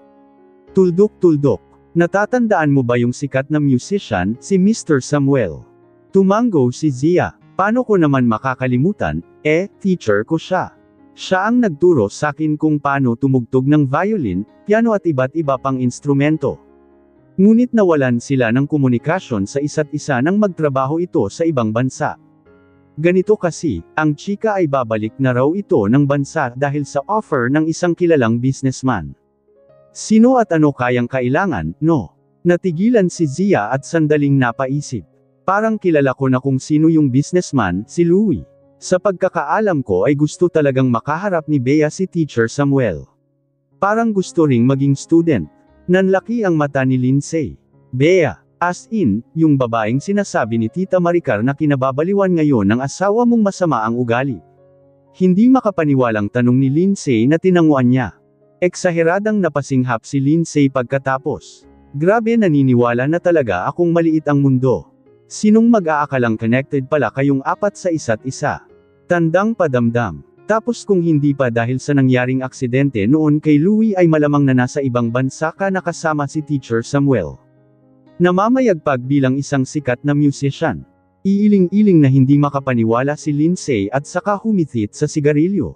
Tuldok-tuldok. Natatandaan mo ba yung sikat na musician, si Mr. Samuel? Tumanggo si Zia. Paano ko naman makakalimutan, teacher ko siya. Siya ang nagturo sakin kung paano tumugtog ng violin, piano at iba't iba pang instrumento. Ngunit nawalan sila ng komunikasyon sa isa't isa nang magtrabaho ito sa ibang bansa. Ganito kasi, ang chika ay babalik na raw ito ng bansa dahil sa offer ng isang kilalang businessman. Sino at ano kayang kailangan, no? Natigilan si Zia at sandaling napaisip. Parang kilala ko na kung sino yung businessman, si Louie. Sa pagkakaalam ko ay gusto talagang makaharap ni Bea si Teacher Samuel. Parang gusto ring maging student. Nanlaki ang mata ni Lindsay. Bea, as in, yung babaeng sinasabi ni Tita Maricar na kinababaliwan ngayon ng asawa mong masama ang ugali. Hindi makapaniwalang tanong ni Lindsay na tinanguan niya. Eksaheradang napasinghap si Lindsay pagkatapos. Grabe, naniniwala na talaga akong maliit ang mundo. Sinong mag-aakalang connected pala kayong apat sa isa't isa? Tandang padamdam. Tapos kung hindi pa dahil sa nangyaring aksidente noon kay Louie ay malamang na nasa ibang bansa ka nakasama si Teacher Samuel. Namamayagpag bilang isang sikat na musician. Iiling-iling na hindi makapaniwala si Lindsay at saka humithit sa sigarilyo.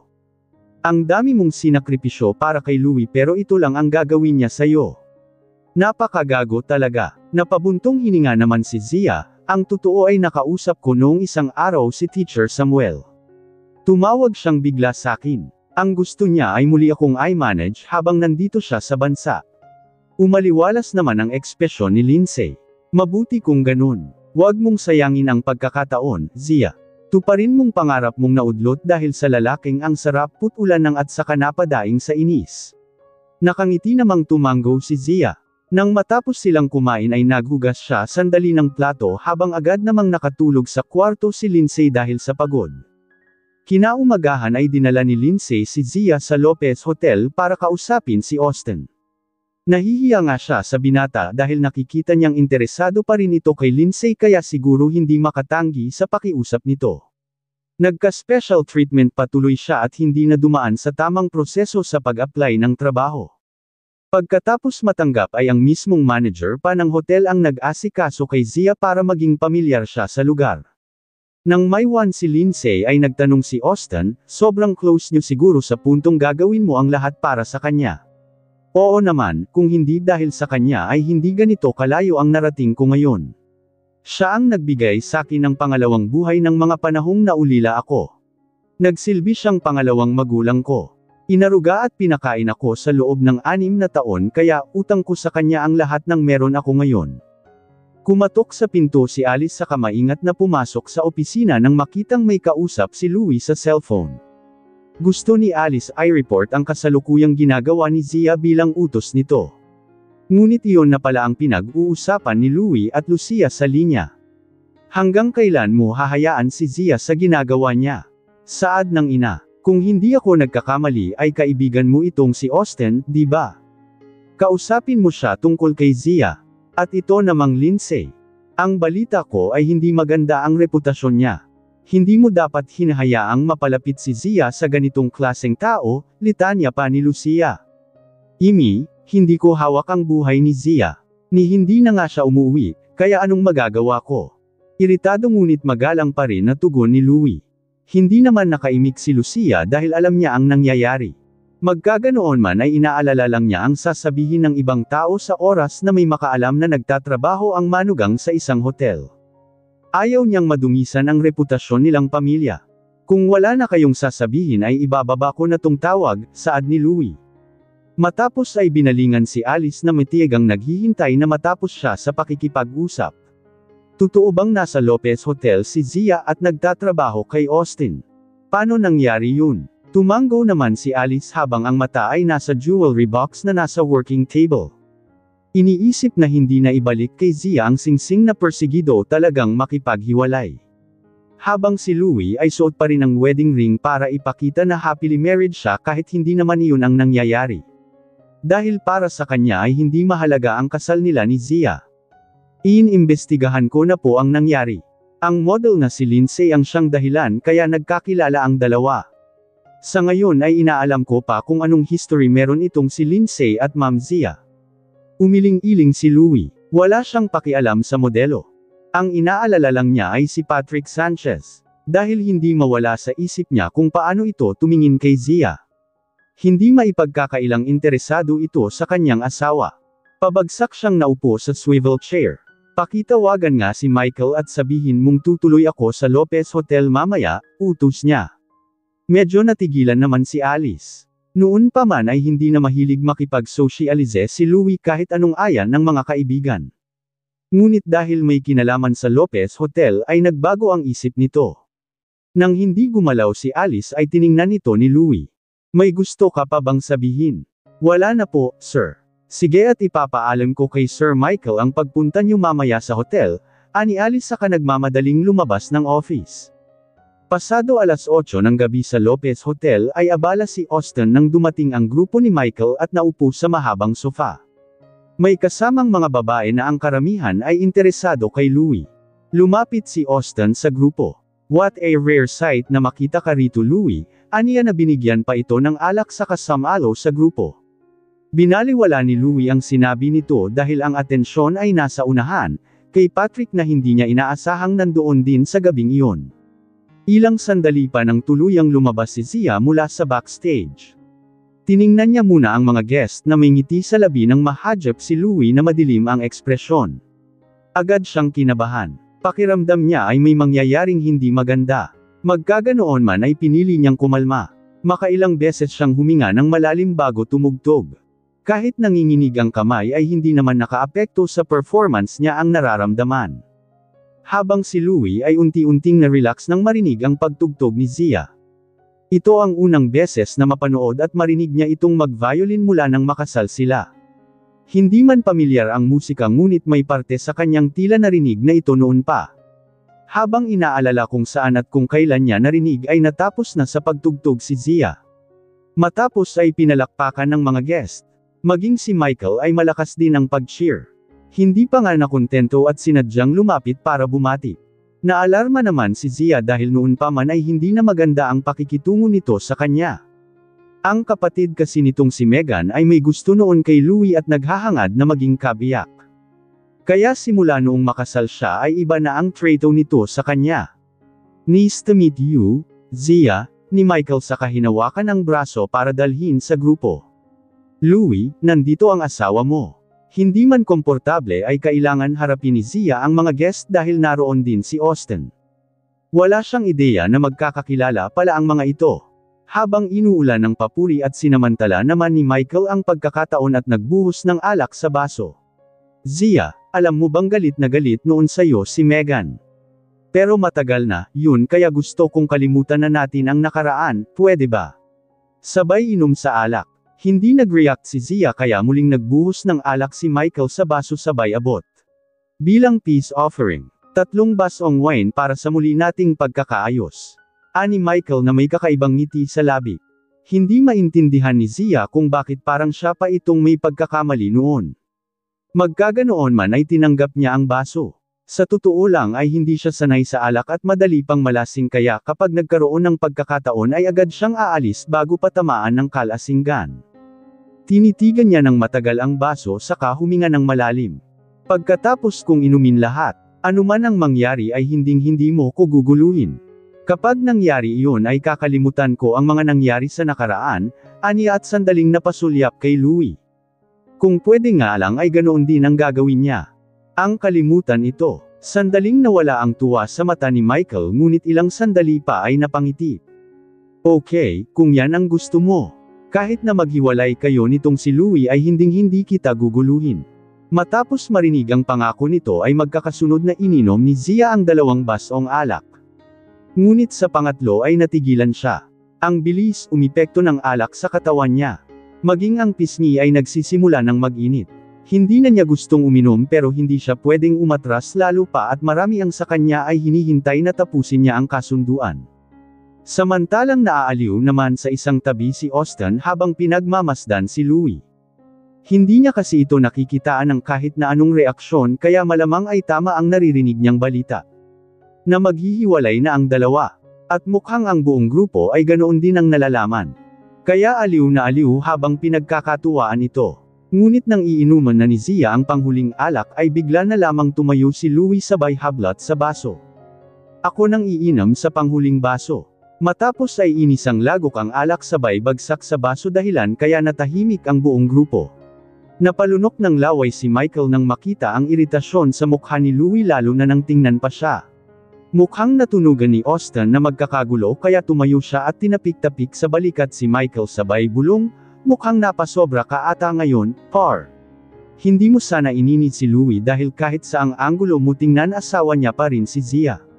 Ang dami mong sinakripisyo para kay Louie pero ito lang ang gagawin niya sa'yo. Napakagago talaga. Napabuntong hininga naman si Zia, ang totoo ay nakausap ko noong isang araw si Teacher Samuel. Tumawag siyang bigla sakin. Ang gusto niya ay muli akong i-manage habang nandito siya sa bansa. Umaliwalas naman ang ekspresyon ni Lindsay. Mabuti kung ganun. Huwag mong sayangin ang pagkakataon, Zia. Tuparin mong pangarap mong naudlot dahil sa lalaking ang sarap putulan ng at saka napadaing sa inis. Nakangiti namang tumanggo si Zia. Nang matapos silang kumain ay naghugas siya sandali ng plato habang agad namang nakatulog sa kwarto si Lindsay dahil sa pagod. Kinaumagahan ay dinala ni Lindsay si Zia sa Lopez Hotel para kausapin si Austin. Nahihiya nga siya sa binata dahil nakikita niyang interesado pa rin ito kay Lindsay kaya siguro hindi makatanggi sa pakiusap nito. Nagka-special treatment patuloy siya at hindi na dumaan sa tamang proseso sa pag-apply ng trabaho. Pagkatapos matanggap ay ang mismong manager pa ng hotel ang nag-asikaso kay Zia para maging pamilyar siya sa lugar. Nang may one si Lindsay ay nagtanong si Austin, sobrang close niyo siguro sa puntong gagawin mo ang lahat para sa kanya. Oo naman, kung hindi dahil sa kanya ay hindi ganito kalayo ang narating ko ngayon. Siya ang nagbigay sa akin ng pangalawang buhay ng mga panahong naulila ako. Nagsilbi siyang pangalawang magulang ko. Inaruga at pinakain ako sa loob ng 6 na taon kaya utang ko sa kanya ang lahat ng meron ako ngayon. Kumatok sa pinto si Alice sa kamaingat na pumasok sa opisina nang makitang may kausap si Louie sa cellphone. Gusto ni Alice i-report ang kasalukuyang ginagawa ni Zia bilang utos nito. Ngunit iyon na pala ang pinag-uusapan ni Louie at Lucia sa linya. Hanggang kailan mo hahayaan si Zia sa ginagawa niya? Saad ng ina. Kung hindi ako nagkakamali ay kaibigan mo itong si Austin, di ba? Kausapin mo siya tungkol kay Zia. At ito namang Lindsay. Ang balita ko ay hindi maganda ang reputasyon niya. Hindi mo dapat hinahayaang mapalapit si Zia sa ganitong klaseng tao, litanya pa ni Lucia. Imi, hindi ko hawak ang buhay ni Zia. Ni hindi na nga siya umuwi, kaya anong magagawa ko? Iritado ngunit magalang pa rin na tugon ni Louie. Hindi naman nakaimik si Lucia dahil alam niya ang nangyayari. Magkaganoon man ay inaalala lang niya ang sasabihin ng ibang tao sa oras na may makaalam na nagtatrabaho ang manugang sa isang hotel. Ayaw niyang madumisan ang reputasyon nilang pamilya. Kung wala na kayong sasabihin ay ibababa ko na tong tawag, saad ni Louie. Matapos ay binalingan si Alice na matiyagang naghihintay na matapos siya sa pakikipag-usap. Totoo bang nasa Lopez Hotel si Zia at nagtatrabaho kay Austin? Paano nangyari yun? Tumanggo naman si Alice habang ang mata ay nasa jewelry box na nasa working table. Iniisip na hindi na ibalik kay Zia ang singsing na persegido talagang makipaghiwalay. Habang si Louie ay suot pa rin ang wedding ring para ipakita na happily married siya kahit hindi naman iyon ang nangyayari. Dahil para sa kanya ay hindi mahalaga ang kasal nila ni Zia. Inimbestigahan ko na po ang nangyari. Ang model na si Lindsay ang siyang dahilan kaya nagkakilala ang dalawa. Sa ngayon ay inaalam ko pa kung anong history meron itong si Lindsay at Ma'am Zia. Umiling-iling si Louie. Wala siyang pakialam sa modelo. Ang inaalala lang niya ay si Patrick Sanchez. Dahil hindi mawala sa isip niya kung paano ito tumingin kay Zia. Hindi maipagkakailang interesado ito sa kanyang asawa. Pabagsak siyang naupo sa swivel chair. Pakitawagan nga si Michael at sabihin mong tutuloy ako sa Lopez Hotel mamaya, utos niya. Medyo natigilan naman si Alice. Noon pa man ay hindi na mahilig makipag-socialize si Louie kahit anong aya ng mga kaibigan. Ngunit dahil may kinalaman sa Lopez Hotel ay nagbago ang isip nito. Nang hindi gumalaw si Alice ay tiningnan ito ni Louie. May gusto ka pa bang sabihin? Wala na po, sir. Sige at ipapaalam ko kay Sir Michael ang pagpunta niyo mamaya sa hotel, ani Alice saka nagmamadaling lumabas ng office. Pasado alas 8 ng gabi sa Lopez Hotel ay abala si Austin nang dumating ang grupo ni Michael at naupo sa mahabang sofa. May kasamang mga babae na ang karamihan ay interesado kay Louie. Lumapit si Austin sa grupo. What a rare sight na makita ka rito Louie, aniya na binigyan pa ito ng alak sa kasamalo sa grupo. Binaliwala ni Louie ang sinabi nito dahil ang atensyon ay nasa unahan, kay Patrick na hindi niya inaasahang nandoon din sa gabing iyon. Ilang sandali pa nang tuluyang lumabas si Zia mula sa backstage. Tiningnan niya muna ang mga guest na may ngiti sa labi nang mahadjap si Louie na madilim ang ekspresyon. Agad siyang kinabahan. Pakiramdam niya ay may mangyayaring hindi maganda. Magkaganoon man ay pinili niyang kumalma. Makailang beses siyang huminga ng malalim bago tumugtog. Kahit nanginginig ang kamay ay hindi naman nakaapekto sa performance niya ang nararamdaman. Habang si Louie ay unti-unting na-relax nang marinig ang pagtugtog ni Zia. Ito ang unang beses na mapanood at marinig niya itong mag-violin mula nang makasal sila. Hindi man pamilyar ang musika ngunit may parte sa kanyang tila narinig na ito noon pa. Habang inaalala kung saan at kung kailan niya narinig ay natapos na sa pagtugtog si Zia. Matapos ay pinalakpakan ng mga guest. Maging si Michael ay malakas din ang pag-cheer. Hindi pa nga nakontento at sinadyang lumapit para bumati. Naalarma naman si Zia dahil noon pa man ay hindi na maganda ang pakikitungo nito sa kanya. Ang kapatid kasi nitong si Megan ay may gusto noon kay Louie at naghahangad na maging kabiyak. Kaya simula noong makasal siya ay iba na ang trato nito sa kanya. Nice to meet you, Zia, ni Michael sa kahinawakan ng braso para dalhin sa grupo. Louie, nandito ang asawa mo. Hindi man komportable ay kailangan harapin ni Zia ang mga guest dahil naroon din si Austin. Wala siyang ideya na magkakakilala pala ang mga ito. Habang inuulan ng papuri at sinamantala naman ni Michael ang pagkakataon at nagbuhos ng alak sa baso. Zia, alam mo bang galit na galit noon sa'yo si Megan? Pero matagal na, yun kaya gusto kong kalimutan na natin ang nakaraan, pwede ba? Sabay inom sa alak. Hindi nag-react si Zia kaya muling nagbuhos ng alak si Michael sa baso sabay abot. Bilang peace offering, 3 basong wine para sa muli nating pagkakaayos. Ani Michael na may kakaibang ngiti sa labi. Hindi maintindihan ni Zia kung bakit parang siya pa itong may pagkakamali noon. Magkaganoon man ay tinanggap niya ang baso. Sa totoo lang ay hindi siya sanay sa alak at madali pang malasing kaya kapag nagkaroon ng pagkakataon ay agad siyang aalis bago patamaan ng kalasinggan. Tinitigan niya ng matagal ang baso saka huminga ng malalim. Pagkatapos kong inumin lahat, anuman ang mangyari ay hinding-hindi mo ko guguluhin. Kapag nangyari iyon ay kakalimutan ko ang mga nangyari sa nakaraan, aniya at sandaling napasulyap kay Louie. Kung pwede nga lang ay ganoon din ang gagawin niya. Ang kalimutan ito. Sandaling nawala ang tuwa sa mata ni Michael ngunit ilang sandali pa ay napangiti. Okay, kung yan ang gusto mo. Kahit na maghiwalay kayo nitong si Louie ay hinding-hindi kita guguluhin. Matapos marinig ang pangako nito ay magkakasunod na ininom ni Zia ang 2 basong alak. Ngunit sa pangatlo ay natigilan siya. Ang bilis umepekto ng alak sa katawan niya. Maging ang pisngi ay nagsisimula ng mag-init. Hindi na niya gustong uminom pero hindi siya pwedeng umatras lalo pa at marami ang sa kanya ay hinihintay na tapusin niya ang kasunduan. Samantalang naaaliw naman sa isang tabi si Austin habang pinagmamasdan si Louie. Hindi niya kasi ito nakikitaan ng kahit na anong reaksyon kaya malamang ay tama ang naririnig niyang balita. Na maghihiwalay na ang dalawa. At mukhang ang buong grupo ay ganoon din ang nalalaman. Kaya aliw na aliw habang pinagkakatuwaan ito. Ngunit nang iinuman na ni Zia ang panghuling alak ay bigla na lamang tumayo si Louie sabay hablat sa baso. Ako nang iinam sa panghuling baso. Matapos ay inisang lagok ang alak sabay bagsak sa baso dahilan kaya natahimik ang buong grupo. Napalunok ng laway si Michael nang makita ang iritasyon sa mukha ni Louie lalo na nang tingnan pa siya. Mukhang natunugan ni Austin na magkakagulo kaya tumayo siya at tinapik-tapik sa balikat si Michael sabay bulong, mukhang napasobra ka ata ngayon, par. Hindi mo sana ininit si Louie dahil kahit saang anggulo mo tingnan asawa niya pa rin si Zia.